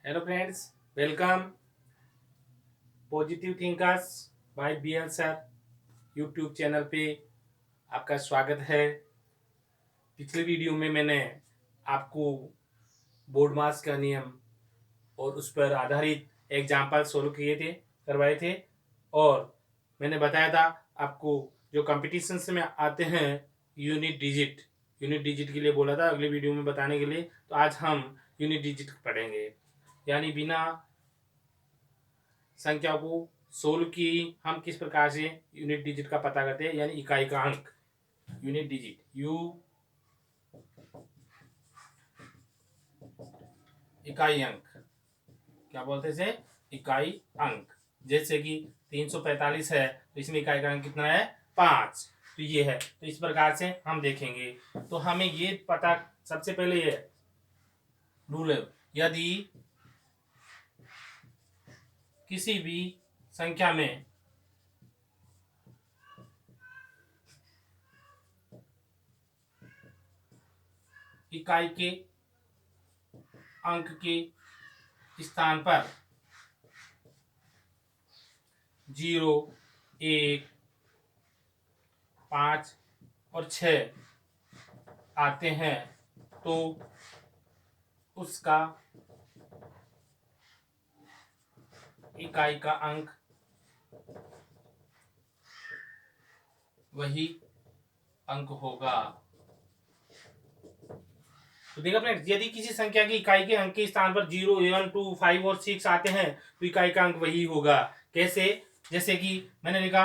Hello friends, welcome positive thinkers by BL sir YouTube channel पे आपका स्वागत है। पिछले वीडियो में मैंने आपको बोर्ड मास का नियम और उस पर आधारित एग्जाम्पल सोल्व किए थे, करवाए थे। और मैंने बताया था आपको जो कंपटीशंस में आते हैं यूनिट डिजिट के लिए बोला था अगले वीडियो में बताने के लिए। तो आज हम यूनिट डिजिट पढ़ेंगे, यानी बिना संख्या को सोल्व की हम किस प्रकार से यूनिट डिजिट का पता करते हैं, यानी इकाई का अंक। यूनिट डिजिट इकाई अंक क्या बोलते हैं? इकाई अंक। जैसे कि 345 है तो इसमें इकाई का अंक कितना है? 5। तो ये है, तो इस प्रकार से हम देखेंगे। तो हमें ये पता, सबसे पहले ये रूल है, यदि किसी भी संख्या में इकाई के अंक के स्थान पर 0, 1, 5 और 6 आते हैं तो उसका इकाई का अंक वही अंक होगा। तो देखा फ्रेंड्स, यदि किसी संख्या की इकाई के अंक के स्थान पर 0, 1, 2, 5 और 6 आते हैं तो इकाई का अंक वही होगा। कैसे? जैसे कि मैंने लिखा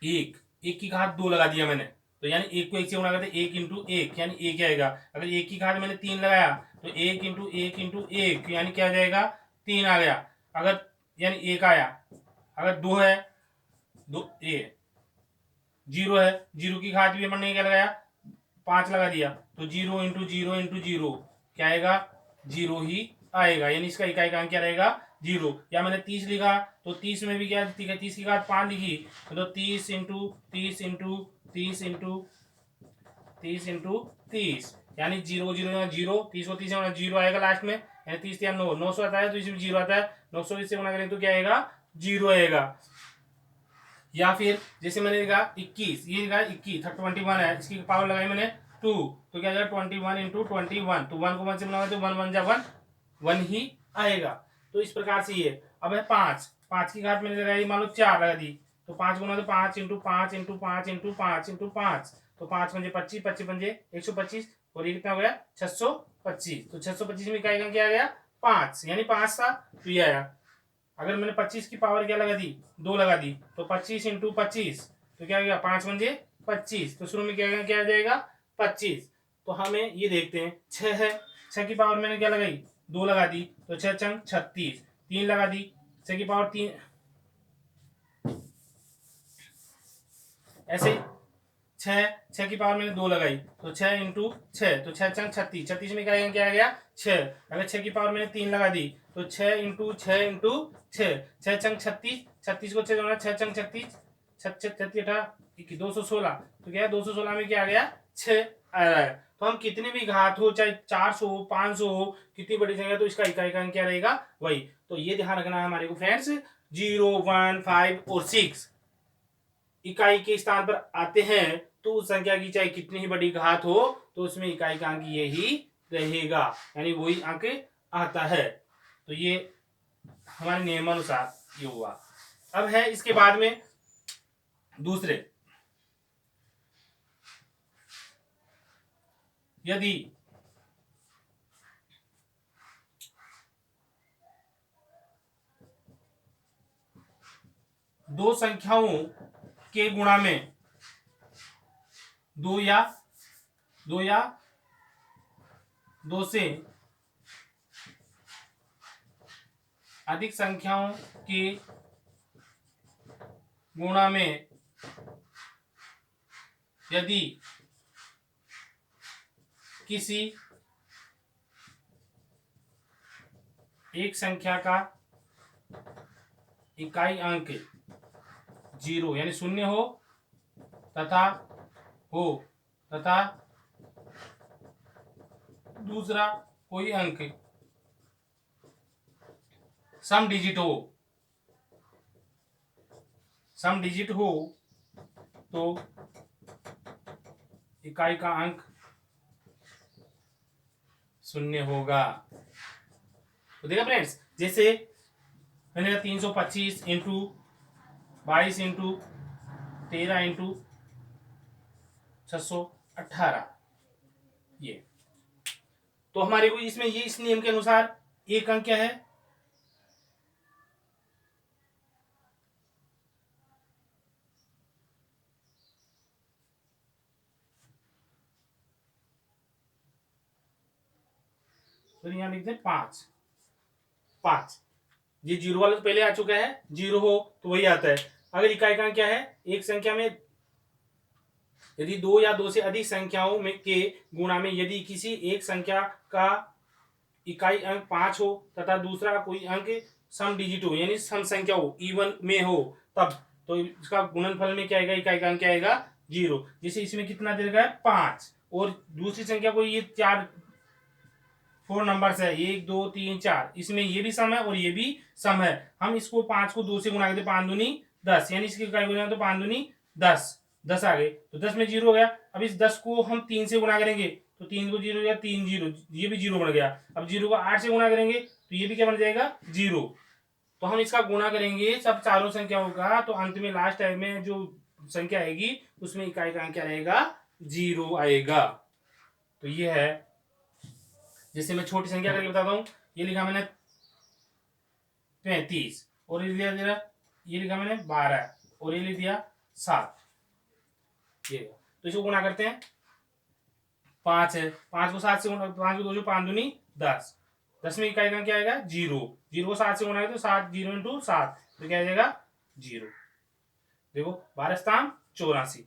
एक की घात 2 लगा दिया मैंने, तो यानी एक को एक से गुणा करते 1 इंटू 1 यानी एक आएगा। अगर एक की घात मैंने 3 लगाया तो 1 इंटू 1 इंटू 1 यानी क्या आ जाएगा? 3 आ गया। अगर यानी 1 आया। अगर 2 है, दो ए 0 है, 0 की घात भी हमने क्या लगाया? 5 लगा दिया, तो 0 इंटू 0 इंटू 0 क्या आएगा? 0 ही आएगा, यानी इसका इकाई का अंक क्या रहेगा? 0। या मैंने 30 लिखा तो 30 में भी क्या? 30 की घात 5 लिखी तो 30 इंटू 30 इंटू 30 इंटू 30 इंटू 30 यानी 0 0 0, 30 को 30 से 0 आएगा लास्ट में, यानी 30 या 900 आता है तो इसमें 0 आता है। 900 से गुणा करें तो क्या आएगा? 0 आएगा। या फिर जैसे मैंने लिखा 21, ये लिखा 21, 21 है, इसकी पावर लगाई मैंने 2, तो क्या जाएगा? 21 इंटू 21, तो 1 को 1 से बनाओगे तो 1 1 जा 1, 1 ही आएगा। तो इस प्रकार से ये अब है 5, 5 की घात मैंने लगाई मान लो 4 लगा दी, तो 5 गुना तो 5 इंटू 5 इंटू 5 इंटू 5 इंटू 5, तो 5 पंजे 25, 25 पंजे 125, और ये कितना हो गया? 625। तो 625 में क्या क्या आ गया? 5, यानी 5 था तो ये आया। अगर मैंने 25 की पावर क्या लगा दी? 2 लगा दी, तो 25 इंटू 25, तो क्या गया? 5 पंजे 25, तो शुरू में क्या आ जाएगा? 25। तो हमें ये देखते हैं, 6 है, 6 की पावर मैंने क्या लगाई? 2 लगा दी, तो 6 चंग 36, 3 लगा दी, 6 की पावर 3, ऐसे ही 6 की पावर मैंने 2 लगाई, तो 6 इंटू 6, तो 6 चंग 36, 36 में क्या आ गया? 6। अगर 6 की पावर मैंने 3 लगा दी, तो 6 इंटू 6 इंटू 6, 6 चंग 36, 36 को 6 जोड़ा 6 चंग 36, 36 अठा 216, तो क्या है? 216 में क्या आ गया? 6 आ रहा है। तो हम कितनी भी घात हो, चाहे 400 हो, 500 हो, कितनी बड़ी संख्या, तो इसका इकाई का अंक क्या रहेगा? वही। तो ये ध्यान रखना है हमारे को फ्रेंड्स, 0, 1, 5 और 6 इकाई के स्थान पर आते हैं तो उस संख्या की चाहे कितनी ही बड़ी घात हो तो उसमें इकाई का अंक यही रहेगा, यानी वही अंक आता है। तो ये हमारे नियमानुसार ये हुआ। अब है इसके बाद में दूसरे, यदि दो संख्याओं के गुणा में दो या दो से अधिक संख्याओं के गुणा में यदि किसी एक संख्या का इकाई अंक 0 यानी शून्य तथा हो तथा दूसरा कोई अंक सम डिजिट हो तो इकाई का अंक शून्य होगा। तो देखा फ्रेंड्स, जैसे मैंने 325 इंटू 22 इंटू 13 इंटू 618, ये तो हमारे को इसमें ये इस नियम के अनुसार एक अंक क्या है, तो यहां लिखते हैं 5। ये जीरो वाला तो पहले आ चुका है, जीरो हो तो वही आता है। अगर इकाई का अंक क्या है, एक संख्या में यदि दो या दो से अधिक संख्याओं में के गुणा में यदि किसी एक संख्या का इकाई अंक 5 हो तथा दूसरा कोई अंक सम डिजिट हो यानी सम संख्या हो, इवन में हो, तब तो इसका गुणनफल में क्या आएगा, इकाई का अंक क्या आएगा, 0। जैसे इसमें कितना दे रखा है 5, और दूसरी संख्या को ये 4 नंबर्स है, 1 2 3 4, इसमें ये भी सम है और ये भी सम है। हम इसको 5 को 2 से गुणा करते, 5 दूनी 10, यानी इसकी इकाई गुना तो 5 दूनी 10, 10 आ गए तो 10 में 0 हो गया। अब इस 10 को हम 3 से गुणा करेंगे तो 3 को 0 हो गया, 3 0, ये भी 0 बन गया। अब 0 को 8 से गुणा करेंगे तो ये भी क्या बन जाएगा, 0। तो हम इसका गुणा करेंगे सब चारों संख्याओं का, तो अंत में लास्ट टाइम में जो संख्या आएगी उसमें इकाई का अंक क्या रहेगा, 0 आएगा। तो ये है, जैसे मैं छोटी संख्या करके बताता हूं, ये लिखा मैंने 35 और ये लिखा मैंने 12 और ये लिख दिया 7, ये तो इसको गुणा करते हैं, 5 है, 5 को 7 से गुणा, 5 को 2 5 दूनी 10, 10 में इकाई का क्या आएगा, 0। 0 को 7 से गुणा करें तो 7 0 इंटू 7 तो क्या आ जाएगा, 0। देखो 12 स्थान 84,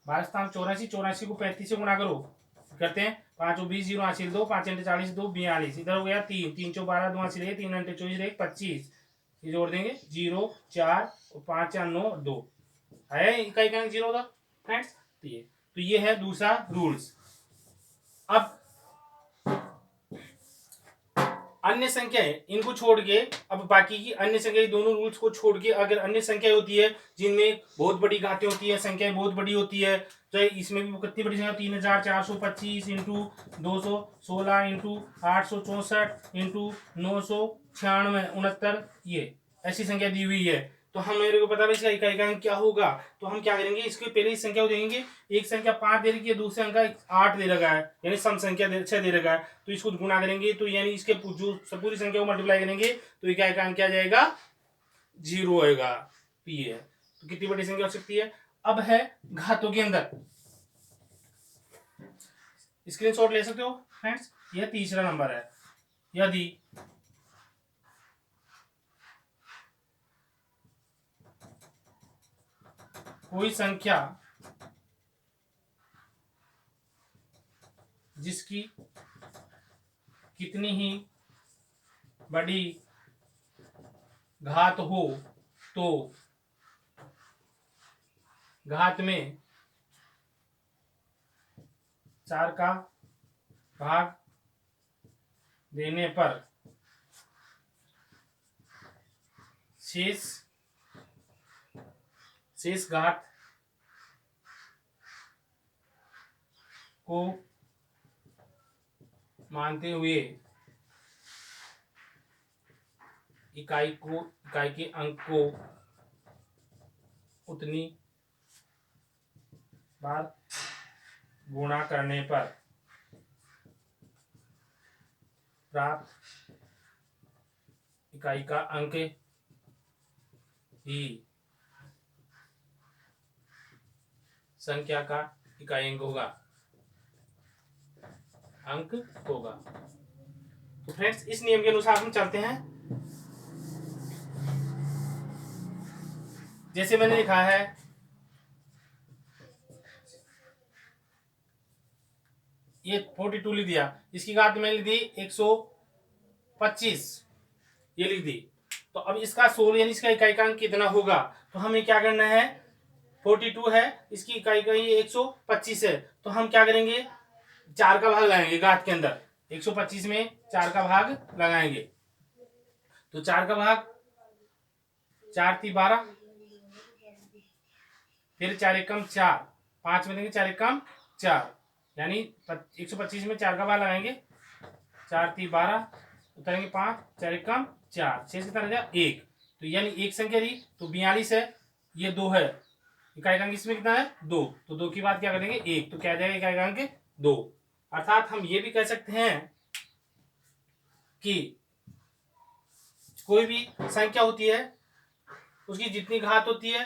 12 स्थान 84, 84 को 35 से गुणा करो, करते हैं 5 20 0 80 2 5 40 2 42, इधर हो गया 3 3 12 2 80 3 24 25, ये जोड़ देंगे 0 4 और 5 4 9 2 है, इकाई का 0 होगा फ्रेंड्स। तो ये है दूसरा रूल्स। अब अन्य संख्याएं इनको छोड़ के, अब बाकी की अन्य संख्या, दोनों रूल्स को छोड़ के अगर अन्य संख्या होती है जिनमें बहुत बड़ी घातें होती है, संख्याएं बहुत बड़ी होती है, तो इसमें भी कितनी बड़ी संख्या, 3425 इंटू 216 इंटू 864 इंटू 996 ये ऐसी संख्या दी हुई है। तो हम मेरे को पता है इसका इकाई का अंक क्या होगा, तो हम क्या करेंगे, इसके पहले इस संख्या को देखेंगे, एक संख्या 5 दे रखी है, दूसरे अंक 8 दे रखा है, यानी सम संख्या 6 दे रखा है, तो इसको गुणा करेंगे तो यानी इसके जो पूरी संख्या को मल्टीप्लाई करेंगे तो इकाई का अंक क्या जाएगा, 0 आएगा। ये है, तो कितनी बड़ी संख्या हो सकती है। अब है घातों के अंदर, स्क्रीनशॉट ले सकते हो फ्रेंड्स, यह तीसरा नंबर है। यदि कोई संख्या जिसकी कितनी ही बड़ी घात हो तो घात में 4 का भाग देने पर शेष घात को मानते हुए इकाई के अंक को उतनी बार गुणा करने पर प्राप्त इकाई का अंक ही संख्या का इकाई अंक होगा, तो फ्रेंड्स इस नियम के अनुसार हम चलते हैं। जैसे मैंने लिखा है, ये 42 लिख दिया, इसकी घात मैंने लिख दी 125, ये लिख दी। तो अब इसका 16 यानी इसका इकाई का अंक कितना होगा, तो हमें क्या करना है, 42 है, इसकी इकाई का ये 125 है, तो हम क्या करेंगे, 4 का भाग लगाएंगे घात के अंदर, 125 में 4 का भाग लगाएंगे तो 4 का भाग 4 × 12, फिर 4 एकम 4, 5 में देंगे 4 एकम 4, यानी 125 में 4 का भाग लगाएंगे 4 × 12, उतरेंगे 5, 4 एकम 4, 6 कितना रह जाएगा 1। तो यानी एक संख्या दी तो 42 है, ये 2 है, इकाई अंक इसमें कितना है 2, तो 2 की बात क्या करेंगे 1, तो क्या आ जाएगा इकाई अंक 2। अर्थात हम ये भी कह सकते हैं कि कोई भी संख्या होती है उसकी जितनी घात होती है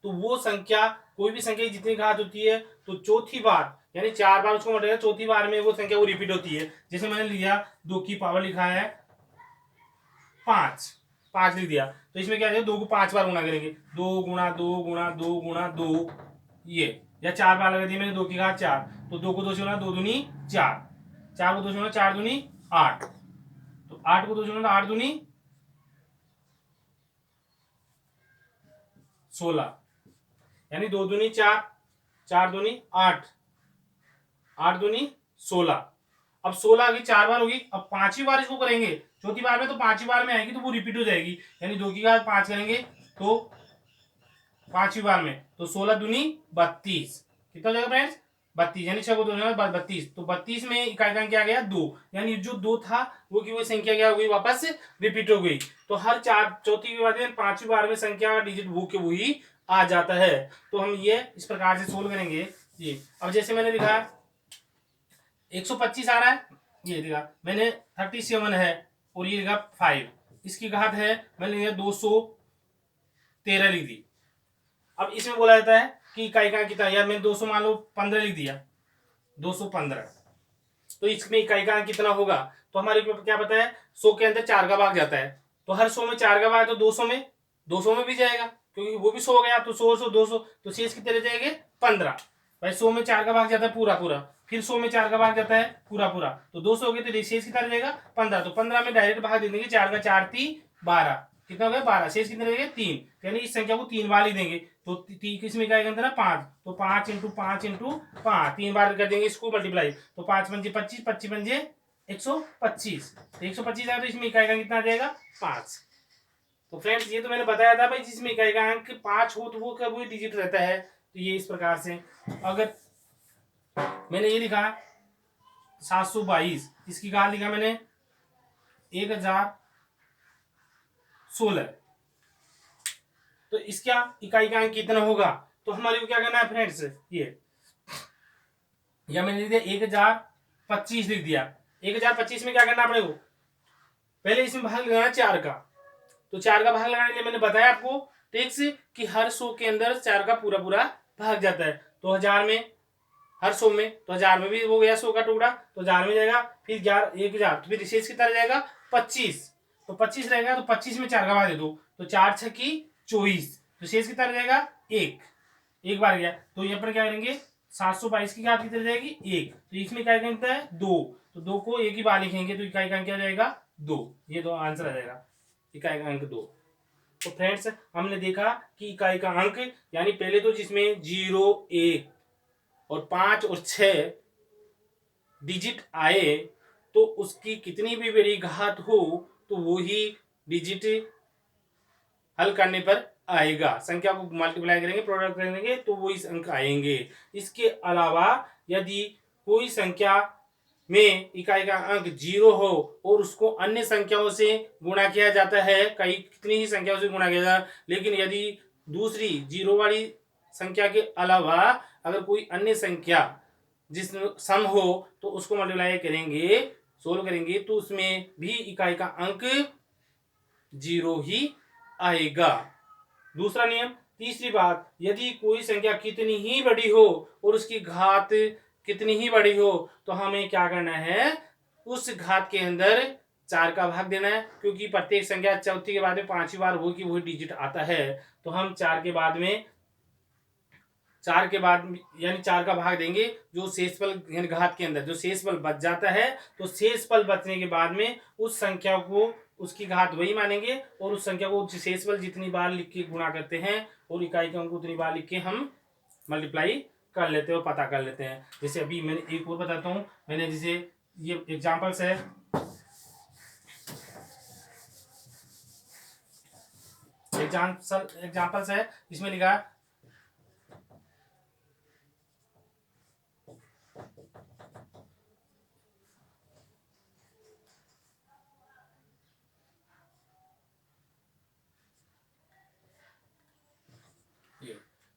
तो वो संख्या, कोई भी संख्या की जितनी घात होती है तो चौथी बार यानी 4 बार उसको मटेगा, चौथी बार में वो संख्या वो रिपीट होती है। जैसे मैंने लिया 2 की पावर लिखा है 5, 5 लिख दिया, तो इसमें क्या है 2 को 5 बार गुणा करेंगे, 2 × 2 × 2 × 2, ये या 4 बार लगा दिया मैंने 2 की घात 4, तो 2 को 2 से गुणा 2 दूनी 4, 4 को 2 से गुणा 4 दूनी 8, तो 8 को 2 से गुणा 8 दूनी 16, यानी 2 दूनी 4, 4 दूनी 8, 8 दूनी 16। अब 16 की 4 बार होगी, अब 5वीं बार इसको करेंगे चौथी बार में, तो 5वीं बार में आएगी तो वो रिपीट हो जाएगी, यानी 2 की घात 5 करेंगे तो 5वीं बार में तो 16 दूनी 32, कितना हो जाएगा फ्रेंड्स 32, यानी 6 को 2 32, तो 32 में इकाई अंक क्या आ गया 2, यानी जो 2 था वो की वो संख्या क्या हो गई वापस रिपीट हो गई। तो हर चौथी के बाद 5वीं बार में संख्या का डिजिट वो के वही आ जाता है। तो हम ये इस प्रकार से सोल्व करेंगे ये। अब जैसे मैंने लिखा 125 आ रहा है, ये लिखा मैंने 37 है और ये लिखा 5, इसकी घात है मैंने लिखा 213 लिख दी। अब इसमें बोला जाता है कि इकाई का कितना, यार मैंने 200 मान लो 15 लिख दिया 215, तो इसमें इकाई का कितना होगा, तो हमारे को क्या पता है 100 के अंदर 4 का भाग जाता है, तो हर 100 में 4 का भाग तो 200 में भी जाएगा क्योंकि वो भी 100 हो गया, तो 100 200 तो शेष कितने रह जाएंगे 15। भाई 100 में 4 का भाग जाता है पूरा पूरा, फिर 100 में 4 का भाग जाता है पूरा पूरा, तो 200 हो गए, तो शेष कितना रह जाएगा 15, तो 15 में डायरेक्ट भाग दे देंगे, 4 का 4 × 12, कितना हो गया 12, शेष कितने रहेंगे 3, यानी इस संख्या को 3 बार लिख देंगे, तो किसमें क्या आएगा 5, तो 5 × 5 × 5 3 बार कर देंगे इसको मल्टीप्लाई, तो 5 × 5 = 25, 25 × 5 = 125, तो 125 आया, तो इसमें इकाई का कितना आ जाएगा 5। तो फ्रेंड्स ये तो मैंने बताया था भाई, जिसमें इकाई का अंक 5 हो तो वो का वही डिजिट रहता है, तो ये इस प्रकार से। अगर मैंने ये लिखा 722, इसकी घात लिखा मैंने 1016, तो इसका इकाई का अंक कितना होगा, तो हमारे को क्या करना है फ्रेंड्स, ये या मैंने लिख दिया 1025 लिख दिया। 1025 में क्या करना अपने को, पहले इसमें भाग लगाना 4 का, तो 4 का भाग लगाने के लिए मैंने बताया आपको टेक्स कि हर 100 के अंदर 4 का पूरा पूरा भाग जाता है, तो 1000 में हर 100 में, तो 1000 में भी हो गया 100 का टुकड़ा, तो 1000 में जाएगा, फिर 1000, तो फिर शेष कितना जाएगा 25, तो 25 रहेगा, तो 25 में 4 का भाग दे दो, तो 4 × 6 = 24, तो शेष कितना जाएगा 1, एक बार गया, तो यहाँ पर क्या करेंगे 722 की घात कितनी जाएगी 1, तो इसमें क्या कितना है 2, तो 2 को एक ही बार लिखेंगे, तो इकाई का अंक क्या जाएगा 2, ये दो आंसर आ जाएगा, इकाई का अंक 2। तो फ्रेंड्स हमने देखा कि इकाई का अंक यानी पहले तो जिसमें 0 1 और 5 और 6 डिजिट आए तो उसकी कितनी भी बड़ी घात हो तो वो ही डिजिट हल करने पर आएगा, संख्या को मल्टीप्लाई करेंगे प्रोडक्ट करेंगे तो वो इस अंक आएंगे। इसके अलावा यदि कोई संख्या में इकाई का अंक 0 हो और उसको अन्य संख्याओं से गुणा किया जाता है, कई कितनी ही संख्याओं से गुणा किया जाता है, लेकिन यदि दूसरी 0 वाली संख्या के अलावा अगर कोई अन्य संख्या जिस सम हो तो उसको मल्टीप्लाई करेंगे सोल्व करेंगे तो उसमें भी इकाई का अंक 0 ही आएगा। दूसरा नियम, तीसरी बात, यदि कोई संख्या कितनी ही बड़ी हो और उसकी घात कितनी ही बड़ी हो तो हमें क्या करना है, उस घात के अंदर 4 का भाग देना है, क्योंकि प्रत्येक संख्या चौथी के बाद में 5वीं बार वो की वही डिजिट आता है, तो हम 4 के बाद यानी 4 का भाग देंगे, जो शेषफल यानी घात के अंदर जो शेषफल बच जाता है, तो शेषफल बचने के बाद में उस संख्या को उसकी घात वही मानेंगे और उस संख्या को शेषफल जितनी बार लिख के गुणा करते हैं और इकाई का अंक उतनी बार लिख के हम मल्टीप्लाई कर लेते हैं और पता कर लेते हैं। जैसे अभी मैंने एक और बताता हूँ, मैंने जैसे ये एग्जाम्पल्स है। एग्जाम्पल्स है, इसमें लिखा है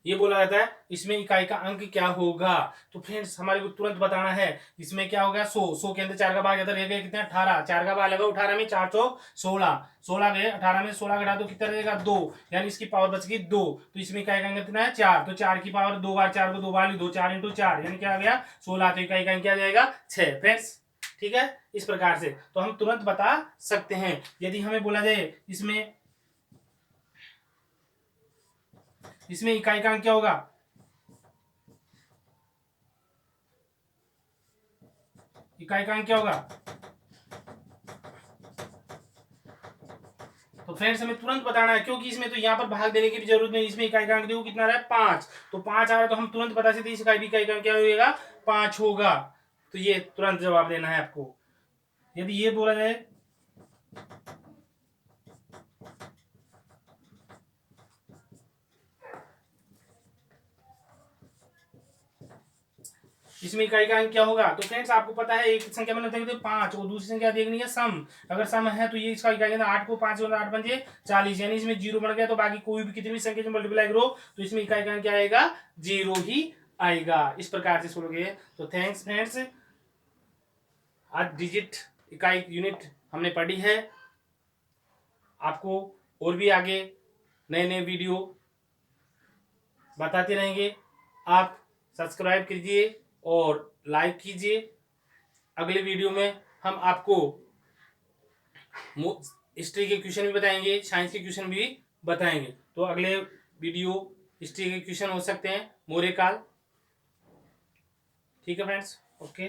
ये बोला जाता है इसमें इकाई का अंक क्या होगा। तो फ्रेंड्स हमारे को तुरंत बताना है इसमें क्या हो गया। 100 के अंदर 4 का भाग जाता रह गया कितना 18, 4 का भाग लगा 18 में 4 सौ 16, 16 गए 18 में 16 घटा दो कितना रहेगा 2, यानी इसकी पावर बच गई 2। तो इसमें इकाई का अंक कितना है 4, तो 4 की पावर 2 बार 4 को 2 बार ली 2, 4 इंटू 4 यानी क्या आ गया 16। तो इकाई का अंक क्या जाएगा 6 फ्रेंड्स। ठीक है, इस प्रकार से तो हम तुरंत बता सकते हैं। यदि हमें बोला जाए इसमें इकाई का अंक क्या होगा, इकाई का अंक क्या होगा। तो फ्रेंड्स हमें तुरंत बताना है क्योंकि इसमें तो यहाँ पर भाग देने की भी जरूरत नहीं, इसमें इकाई का अंक देखो कितना रहा है 5, तो 5 आ रहा है तो हम तुरंत बता सकते हैं इस इकाई का अंक क्या होगा 5 होगा। तो ये तुरंत जवाब देना है आपको। यदि ये बोला जाए इसमें इकाई का अंक क्या होगा, तो फ्रेंड्स आपको पता है एक संख्या में तो 5 और दूसरी संख्या देखनी है सम। अगर सम है तो ये इसका इकाई 8 को 5 8 पंजे 40, यानी इसमें 0 बन गया तो बाकी कोई भी कितनी भी संख्या से मल्टीप्लाई करो तो इसमें इकाई का अंक क्या आएगा 0 ही आएगा। इस प्रकार से सोलोगे। तो थैंक्स फ्रेंड्स, आज डिजिट इकाई यूनिट हमने पढ़ी है। आपको और भी आगे नए नए वीडियो बताते रहेंगे। आप सब्सक्राइब कीजिए और लाइक कीजिए। अगले वीडियो में हम आपको हिस्ट्री के क्वेश्चन भी बताएंगे, साइंस के क्वेश्चन भी बताएंगे। तो अगले वीडियो हिस्ट्री के क्वेश्चन हो सकते हैं मौर्य काल। ठीक है फ्रेंड्स, ओके।